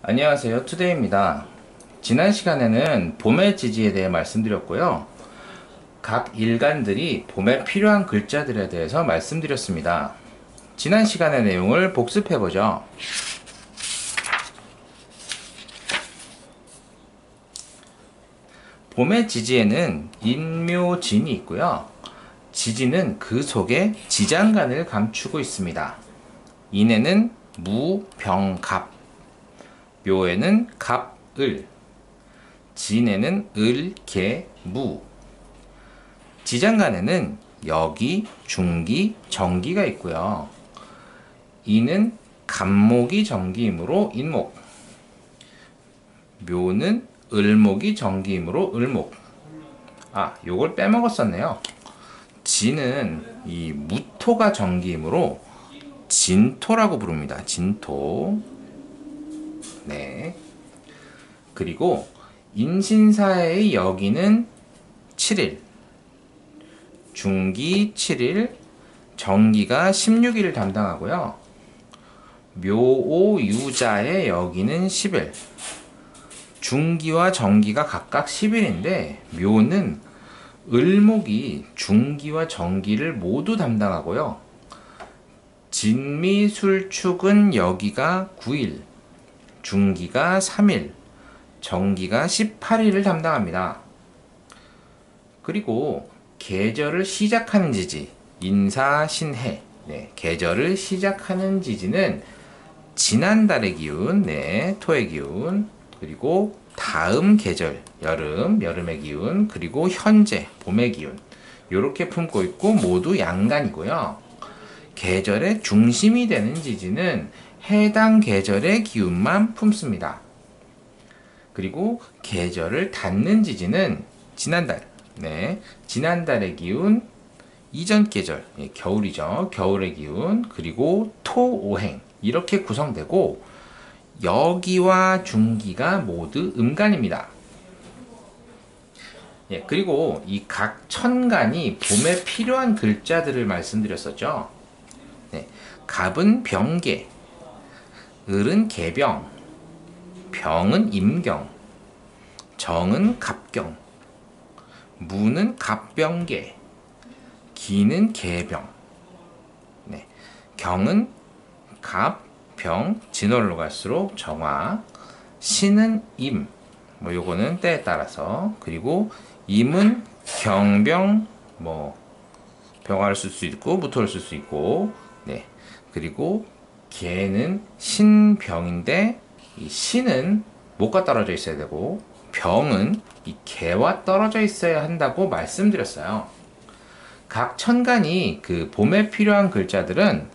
안녕하세요, 투데이입니다. 지난 시간에는 봄의 지지에 대해 말씀드렸고요. 각 일간들이 봄에 필요한 글자들에 대해서 말씀드렸습니다. 지난 시간의 내용을 복습해보죠. 봄의 지지에는 인묘진이 있고요. 지지는 그 속에 지장간을 감추고 있습니다. 인에는 무, 병, 갑, 묘에는 갑, 을, 진에는 을, 개, 무, 지장간에는 여기, 중기, 정기가 있고요. 이는 간목이 정기이므로 인목, 묘는 을목이 정기이므로 을목. 요걸 빼먹었었네요. 진은 이 무토가 정기이므로 진토라고 부릅니다. 진토. 네. 그리고 인신사의 여기는 7일, 중기 7일, 정기가 16일을 담당하고요. 묘오유자의 여기는 10일, 중기와 정기가 각각 10일인데 묘는 을목이 중기와 정기를 모두 담당하고요. 진미술축은 여기가 9일, 중기가 3일, 정기가 18일을 담당합니다. 그리고 계절을 시작하는 지지, 인사신해. 네, 계절을 시작하는 지지는 지난달의 기운, 토의 기운, 그리고 다음 계절, 여름의 기운, 그리고 현재, 봄의 기운. 요렇게 품고 있고 모두 양간이고요. 계절의 중심이 되는 지지는 해당 계절의 기운만 품습니다. 그리고 계절을 닫는 지지는 지난달, 지난달의 기운, 이전 계절, 겨울이죠. 겨울의 기운, 그리고 토오행 이렇게 구성되고 여기와 중기가 모두 음간입니다. 그리고 이 각 천간이 봄에 필요한 글자들을 말씀드렸었죠. 갑은 병계, 을은 개병, 병은 임경, 정은 갑경, 무는 갑병계, 기는 개병, 경은 갑, 병, 진월로 갈수록 정화, 신은 임, 요거는 때에 따라서, 그리고 임은 경병, 병화를 쓸 수 있고 무토를 쓸 수 있고, 그리고 개는 신병인데 이 신은 목과 떨어져 있어야 되고 병은 이 개와 떨어져 있어야 한다고 말씀드렸어요. 각 천간이 그 봄에 필요한 글자들은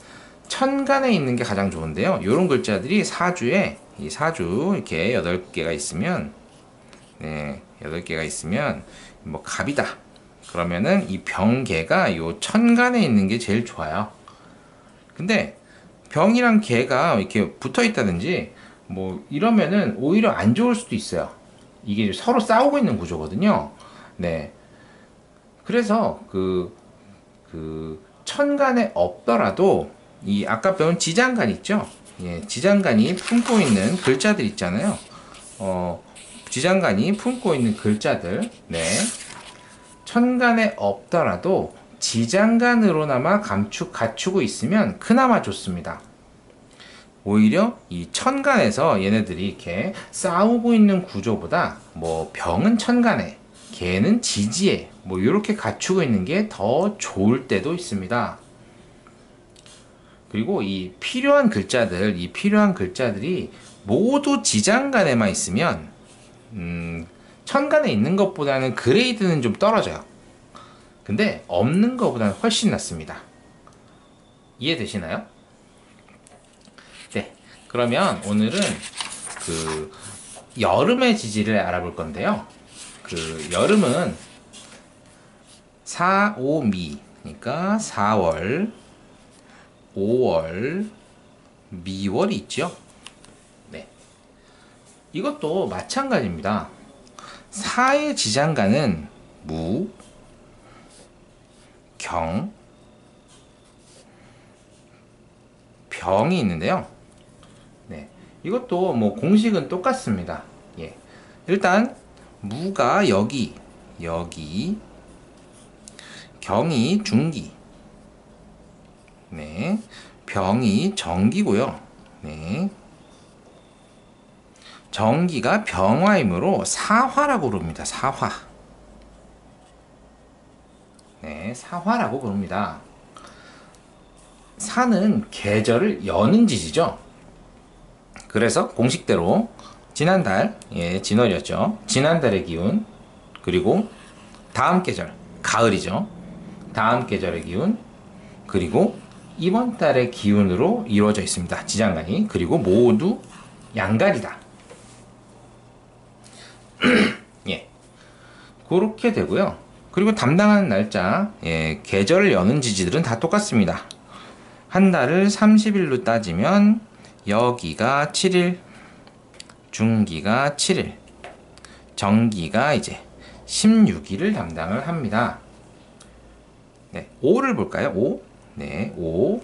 천간에 있는 게 가장 좋은데요. 이런 글자들이 사주에 이 사주 이렇게 8개가 있으면 8개가 있으면 갑이다. 그러면은 이 병개가 요 천간에 있는 게 제일 좋아요. 근데 병이랑 개가 이렇게 붙어 있다든지 이러면은 오히려 안 좋을 수도 있어요. 이게 서로 싸우고 있는 구조거든요. 그래서 그 천간에 없더라도 이 아까 배운 지장간 있죠? 지장간이 품고 있는 글자들 있잖아요. 지장간이 품고 있는 글자들, 천간에 없더라도 지장간으로나마 갖추고 있으면 그나마 좋습니다. 오히려 이 천간에서 얘네들이 이렇게 싸우고 있는 구조보다 병은 천간에, 개는 지지에 이렇게 갖추고 있는 게 더 좋을 때도 있습니다. 그리고 이 필요한 글자들이 모두 지장간에만 있으면 천간에 있는 것보다는 그레이드는 좀 떨어져요. 근데 없는 것보다는 훨씬 낫습니다. 이해되시나요? 그러면 오늘은 그 여름의 지지를 알아볼 건데요. 그 여름은 4, 5, 미, 그러니까 4월, 5월, 미월이 있죠. 이것도 마찬가지입니다. 4의 지장간은 무, 경, 병이 있는데요. 이것도 뭐 공식은 똑같습니다. 예. 일단 무가 여기, 경이 중기, 네, 병이 정기고요. 네. 정기가 병화이므로 사화라고 부릅니다. 사화. 네, 사화라고 부릅니다. 사는 계절을 여는 지지죠. 그래서 공식대로 지난달, 예, 진월이었죠. 지난달의 기운, 그리고 다음 계절, 가을이죠. 다음 계절의 기운, 그리고 이번 달의 기운으로 이루어져 있습니다. 지장간이. 그리고 모두 양간이다. 예. 그렇게 되고요. 그리고 담당하는 날짜, 예, 계절을 여는 지지들은 다 똑같습니다. 한 달을 30일로 따지면 여기가 7일, 중기가 7일, 정기가 이제 16일을 담당을 합니다. 네, 5를 볼까요? 5. 네, 5.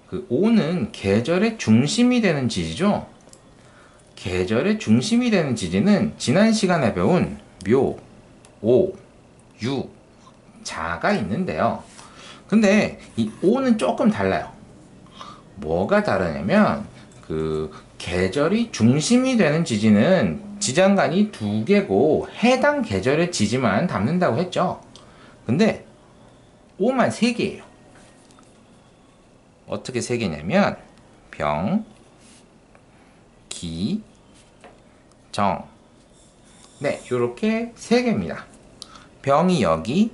그 5는 계절의 중심이 되는 지지죠. 계절의 중심이 되는 지지는 지난 시간에 배운 묘, 오, 유, 자가 있는데요. 근데 이 5는 조금 달라요. 뭐가 다르냐면 그 계절이 중심이 되는 지지는 지장간이 2개고 해당 계절의 지지만 담는다고 했죠. 근데 5만 3개예요. 어떻게 3개냐면 병, 기, 정. 네, 요렇게 3개입니다. 병이 여기,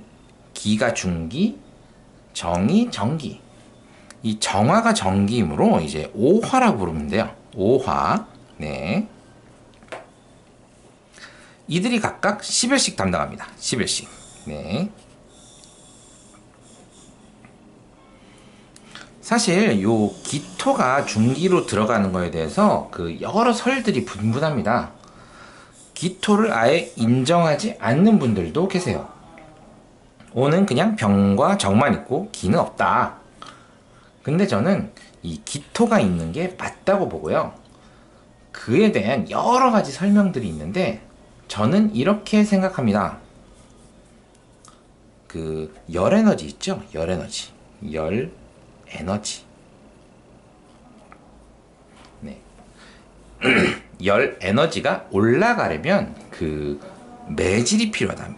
기가 중기, 정이 정기. 이 정화가 정기이므로 이제 오화라고 부르는데요. 오화. 네. 이들이 각각 10일씩 담당합니다. 10일씩. 네. 사실 요 기토가 중기로 들어가는 거에 대해서 그 여러 설들이 분분합니다. 기토를 아예 인정하지 않는 분들도 계세요. 오는 그냥 병과 정만 있고 기는 없다. 근데 저는 이 기토가 있는 게 맞다고 보고요. 그에 대한 여러 가지 설명들이 있는데 저는 이렇게 생각합니다. 그 열 에너지 있죠? 열 에너지. 열 에너지. 네. 열 에너지가 올라가려면 그 매질이 필요하다.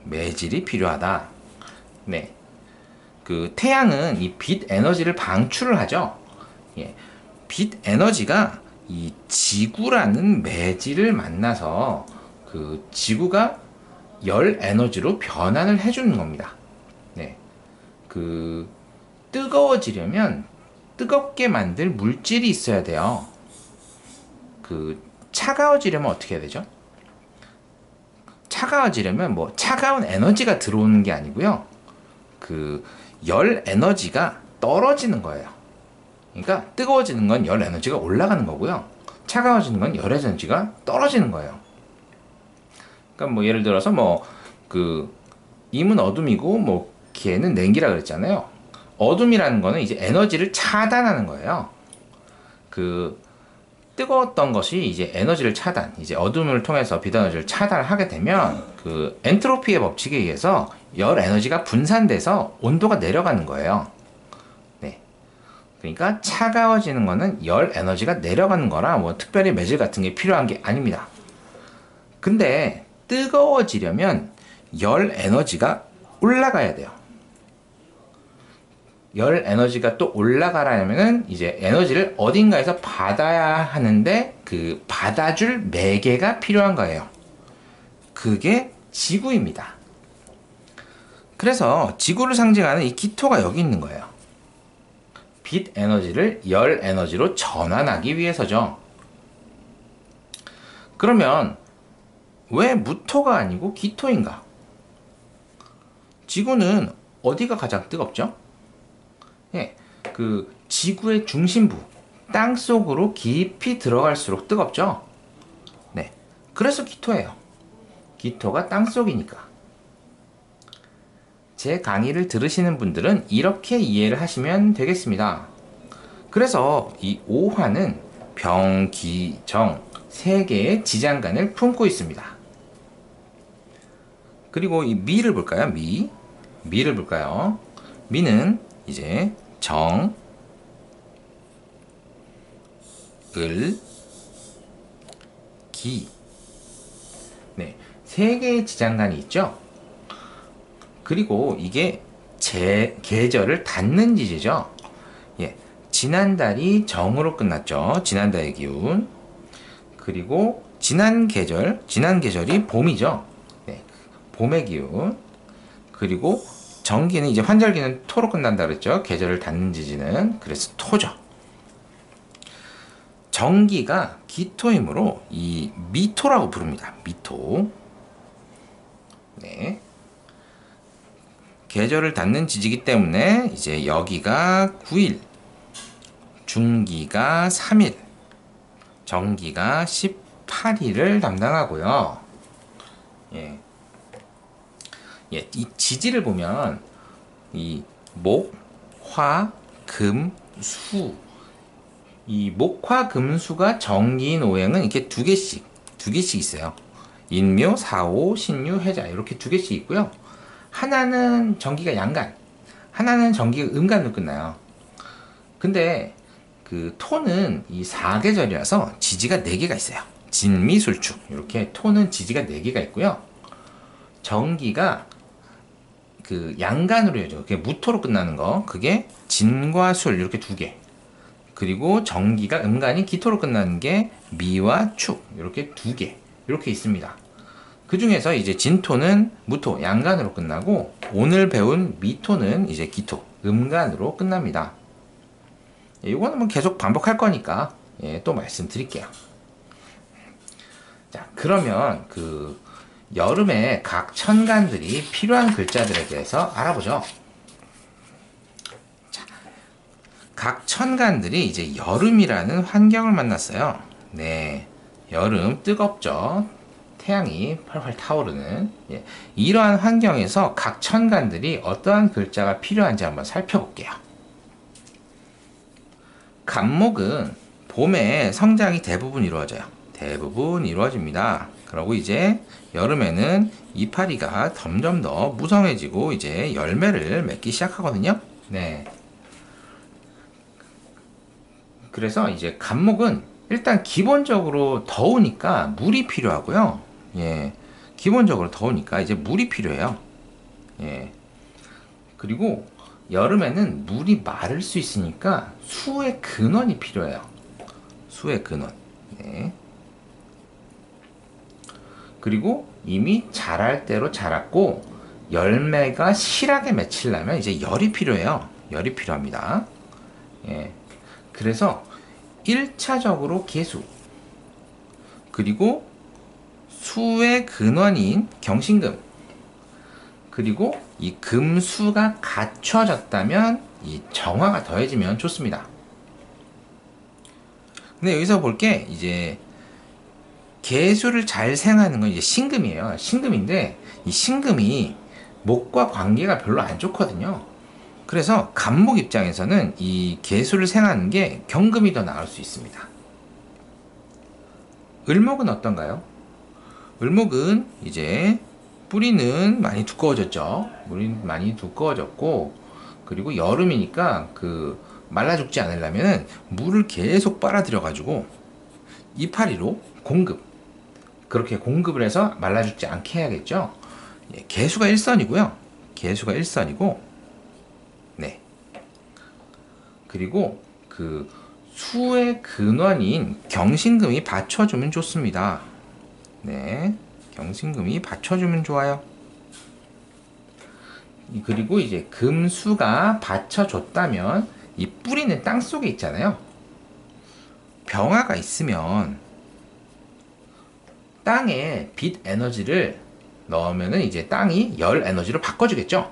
매질이 필요하다. 네. 그 태양은 이 빛 에너지를 방출을 하죠. 예. 빛 에너지가 이 지구라는 매질을 만나서 그 지구가 열 에너지로 변환을 해주는 겁니다. 네. 그 뜨거워지려면 뜨겁게 만들 물질이 있어야 돼요. 그 차가워지려면 어떻게 해야 되죠? 차가워지려면 뭐 차가운 에너지가 들어오는 게 아니고요. 그 열 에너지가 떨어지는 거예요. 그러니까 뜨거워지는 건 열 에너지가 올라가는 거고요. 차가워지는 건 열 에너지가 떨어지는 거예요. 그러니까 뭐 예를 들어서 뭐 그 임은 어둠이고 뭐 기에는 냉기라 그랬잖아요. 어둠이라는 거는 이제 에너지를 차단하는 거예요. 그 뜨거웠던 것이 이제 에너지를 차단, 이제 어둠을 통해서 빛 에너지를 차단하게 되면 그 엔트로피의 법칙에 의해서 열 에너지가 분산돼서 온도가 내려가는 거예요. 네. 그러니까 차가워지는 거는 열 에너지가 내려가는 거라 뭐 특별히 매질 같은 게 필요한 게 아닙니다. 근데 뜨거워지려면 열 에너지가 올라가야 돼요. 열 에너지가 또 올라가려면은 이제 에너지를 어딘가에서 받아야 하는데 그 받아줄 매개가 필요한 거예요. 그게 지구입니다. 그래서 지구를 상징하는 이 기토가 여기 있는 거예요. 빛 에너지를 열 에너지로 전환하기 위해서죠. 그러면 왜 무토가 아니고 기토인가? 지구는 어디가 가장 뜨겁죠? 예, 그 지구의 중심부, 땅 속으로 깊이 들어갈수록 뜨겁죠? 네, 그래서 기토예요. 기토가 땅 속이니까. 제 강의를 들으시는 분들은 이렇게 이해를 하시면 되겠습니다. 그래서 이 오화는 병, 기, 정 세 개의 지장간을 품고 있습니다. 그리고 이 미를 볼까요? 미를 볼까요? 미는 이제 정, 을, 기. 네, 세 개의 지장간이 있죠. 그리고 이게 계절을 닫는 지지죠. 예, 지난달이 정으로 끝났죠. 지난달의 기운. 그리고 지난 계절이 봄이죠. 네, 봄의 기운. 그리고 정기는 이제 환절기는 토로 끝난다 그랬죠. 계절을 닫는 지지는. 그래서 토죠. 정기가 기토이므로 이 미토라고 부릅니다. 미토. 네. 계절을 닫는 지지기 때문에 이제 여기가 9일, 중기가 3일, 정기가 18일을 담당하고요. 예. 예, 이 지지를 보면 이 목, 화, 금, 수. 이 목화 금수가 정기인 오행은 이렇게 두 개씩 있어요. 인묘, 사오, 신유, 해자 이렇게 두 개씩 있고요. 하나는 정기가 양간, 하나는 정기가 음간으로 끝나요. 근데 그 토는 이 사계절이라서 지지가 4개가 있어요. 진미술축 이렇게 토는 지지가 4개가 있고요. 정기가 그 양간으로 해야죠. 그게 무토로 끝나는 거 그게 진과 술 이렇게 2개. 그리고 정기가 음간이 기토로 끝나는 게 미와 축 이렇게 2개 이렇게 있습니다. 그 중에서 이제 진토는 무토 양간으로 끝나고 오늘 배운 미토는 이제 기토 음간으로 끝납니다. 이거는 뭐 계속 반복할 거니까 또 말씀드릴게요. 자, 그러면 그 여름에 각 천간들이 필요한 글자들에 대해서 알아보죠. 자, 각 천간들이 이제 여름이라는 환경을 만났어요. 네, 여름 뜨겁죠. 태양이 활활 타오르는 이러한 환경에서 각 천간들이 어떠한 글자가 필요한지 한번 살펴볼게요. 간목은 봄에 성장이 대부분 이루어져요. 대부분 이루어집니다. 그리고 이제 여름에는 이파리가 점점 더 무성해지고 이제 열매를 맺기 시작하거든요. 네. 그래서 이제 간목은 일단 기본적으로 더우니까 물이 필요하고요. 예. 기본적으로 더우니까 이제 물이 필요해요. 예. 그리고 여름에는 물이 마를 수 있으니까 수의 근원이 필요해요. 수의 근원. 네. 그리고 이미 자랄 대로 자랐고 열매가 실하게 맺히려면 이제 열이 필요해요. 열이 필요합니다. 예. 그래서 1차적으로 계수. 그리고 수의 근원인 경신금. 그리고 이 금수가 갖춰졌다면 이 정화가 더해지면 좋습니다. 근데 여기서 볼 게 이제 계수를 잘 생하는 건 이제 신금이에요. 신금인데 이 신금이 목과 관계가 별로 안 좋거든요. 그래서 간목 입장에서는 이 계수를 생하는 게 경금이 더 나을 수 있습니다. 을목은 어떤가요? 을목은 이제 뿌리는 많이 두꺼워졌죠. 물이 많이 두꺼워졌고, 그리고 여름이니까 그 말라 죽지 않으려면 물을 계속 빨아들여 가지고 이파리로 공급, 그렇게 공급을 해서 말라 죽지 않게 해야겠죠. 예, 개수가 1선이고요. 개수가 1선이고, 네. 그리고 그 수의 근원인 경신금이 받쳐주면 좋습니다. 네. 경신금이 받쳐주면 좋아요. 그리고 이제 금수가 받쳐줬다면 이 뿌리는 땅 속에 있잖아요. 병화가 있으면 땅에 빛 에너지를 넣으면은 이제 땅이 열 에너지로 바꿔주겠죠.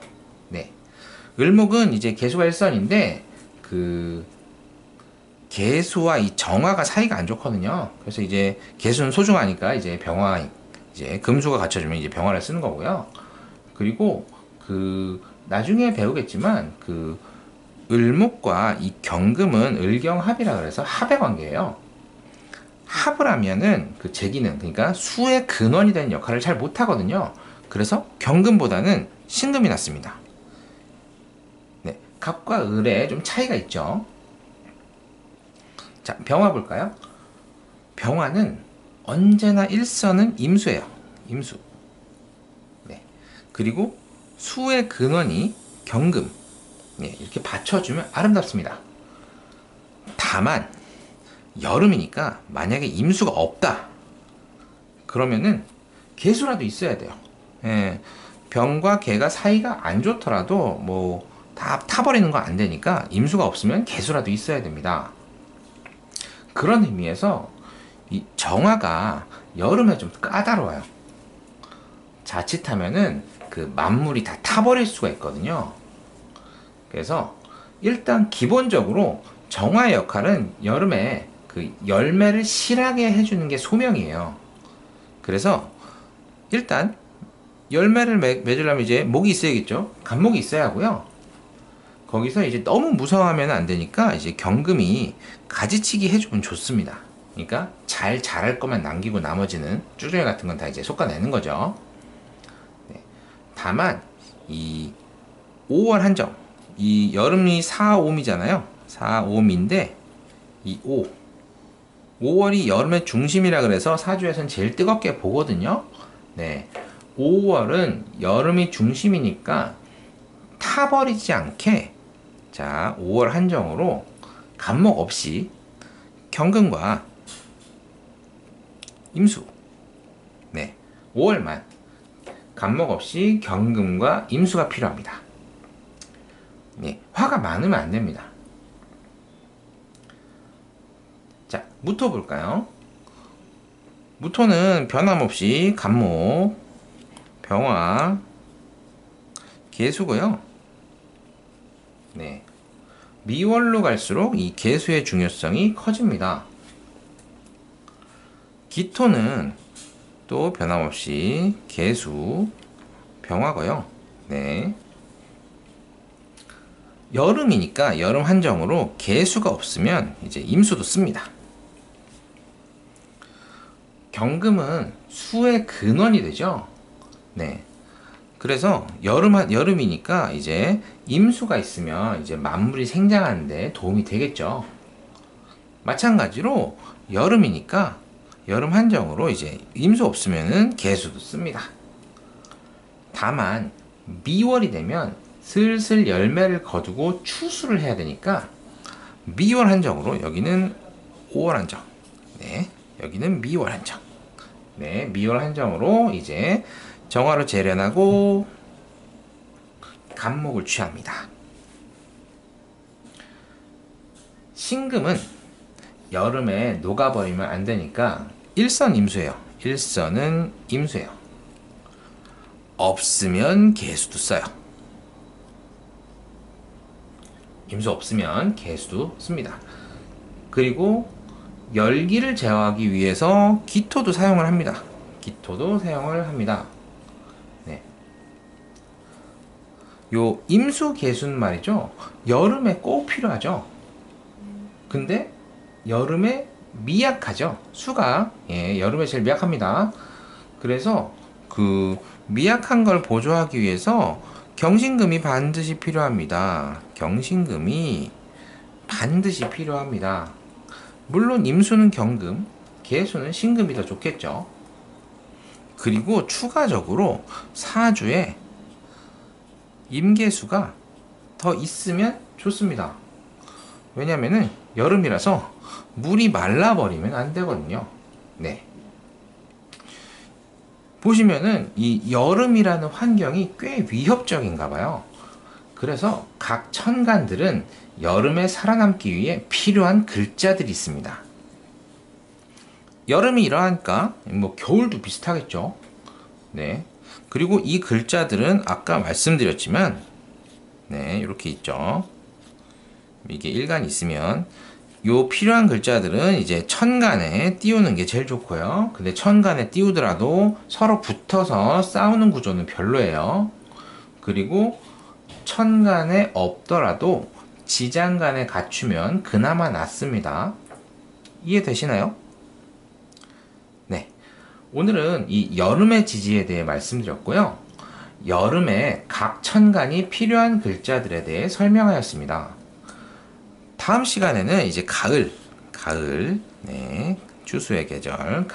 네. 을목은 이제 개수가 일선인데 그 개수와 이 정화가 사이가 안 좋거든요. 그래서 이제 개수는 소중하니까 이제 병화, 이제 금수가 갖춰주면 이제 병화를 쓰는 거고요. 그리고 그 나중에 배우겠지만 그 을목과 이 경금은 을경합이라 그래서 합의 관계예요. 합을 하면은 그 제기능, 그러니까 수의 근원이 되는 역할을 잘 못하거든요. 그래서 경금보다는 신금이 낫습니다. 네, 갑과 을에 좀 차이가 있죠. 자, 병화 볼까요? 병화는 언제나 일선은 임수예요. 임수. 네. 그리고 수의 근원이 경금. 네, 이렇게 받쳐주면 아름답습니다. 다만 여름이니까 만약에 임수가 없다. 그러면은 개수라도 있어야 돼요. 예, 병과 개가 사이가 안 좋더라도 뭐 다 타버리는 거 안 되니까 임수가 없으면 개수라도 있어야 됩니다. 그런 의미에서 이 정화가 여름에 좀 까다로워요. 자칫하면은 그 만물이 다 타버릴 수가 있거든요. 그래서 일단 기본적으로 정화의 역할은 여름에 그 열매를 실하게 해주는 게 소명이에요. 그래서 일단 열매를 맺으려면 이제 목이 있어야겠죠. 간목이 있어야 하고요. 거기서 이제 너무 무성하면 안 되니까 이제 경금이 가지치기 해주면 좋습니다. 그러니까 잘 자랄 것만 남기고 나머지는 쭈쭈이 같은 건 다 이제 솎아내는 거죠. 네. 다만 이 5월 한정, 이 여름이 4, 5이잖아요. 4, 5인데 이 5월이 여름의 중심이라 그래서 사주에서는 제일 뜨겁게 보거든요. 네. 5월은 여름이 중심이니까 타버리지 않게, 자, 5월 한정으로 간목 없이 경금과 임수, 네, 5월만 간목 없이 경금과 임수가 필요합니다. 네, 화가 많으면 안 됩니다. 자, 무토 볼까요? 무토는 변함없이 간목, 병화, 개수고요. 네, 미월로 갈수록 이 개수의 중요성이 커집니다. 기토는 또 변함없이 개수, 병화고요. 네. 여름이니까 여름 한정으로 개수가 없으면 이제 임수도 씁니다. 경금은 수의 근원이 되죠. 네. 그래서 여름이니까 이제 임수가 있으면 이제 만물이 생장하는데 도움이 되겠죠. 마찬가지로 여름이니까 여름 한정으로 이제 임수 없으면은 개수도 씁니다. 다만 미월이 되면 슬슬 열매를 거두고 추수를 해야 되니까 미월 한정으로, 여기는 5월 한정, 네, 여기는 미월 한정, 네, 미월 한정으로 이제 정화로 재련하고 간목을 취합니다. 신금은 여름에 녹아버리면 안 되니까 일선 임수예요. 일선은 임수예요. 없으면 개수도 써요. 임수 없으면 개수도 씁니다. 그리고 열기를 제어하기 위해서 기토도 사용을 합니다. 기토도 사용을 합니다. 네. 요 임수 개수는 말이죠, 여름에 꼭 필요하죠. 근데 여름에 미약하죠. 수가, 예, 여름에 제일 미약합니다. 그래서 그 미약한 걸 보조하기 위해서 경신금이 반드시 필요합니다. 경신금이 반드시 필요합니다. 물론 임수는 경금, 개수는 신금이 더 좋겠죠. 그리고 추가적으로 사주에 임계수가 더 있으면 좋습니다. 왜냐면은 여름이라서 물이 말라버리면 안 되거든요. 네. 보시면은 이 여름이라는 환경이 꽤 위협적인가 봐요. 그래서 각 천간들은 여름에 살아남기 위해 필요한 글자들이 있습니다. 여름이 이러하니까 뭐 겨울도 비슷하겠죠. 네. 그리고 이 글자들은 아까 말씀드렸지만, 네, 이렇게 있죠. 이게 일간이 있으면 요 필요한 글자들은 이제 천간에 띄우는 게 제일 좋고요. 근데 천간에 띄우더라도 서로 붙어서 싸우는 구조는 별로예요. 그리고 천간에 없더라도 지장간에 갖추면 그나마 낫습니다. 이해되시나요? 네. 오늘은 이 여름의 지지에 대해 말씀드렸고요. 여름에 각 천간이 필요한 글자들에 대해 설명하였습니다. 다음 시간에는 이제 가을, 네, 추수의 계절,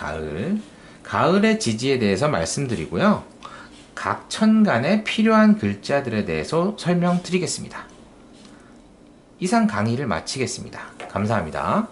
가을의 지지에 대해서 말씀드리고요. 각 천간에 필요한 글자들에 대해서 설명드리겠습니다. 이상 강의를 마치겠습니다. 감사합니다.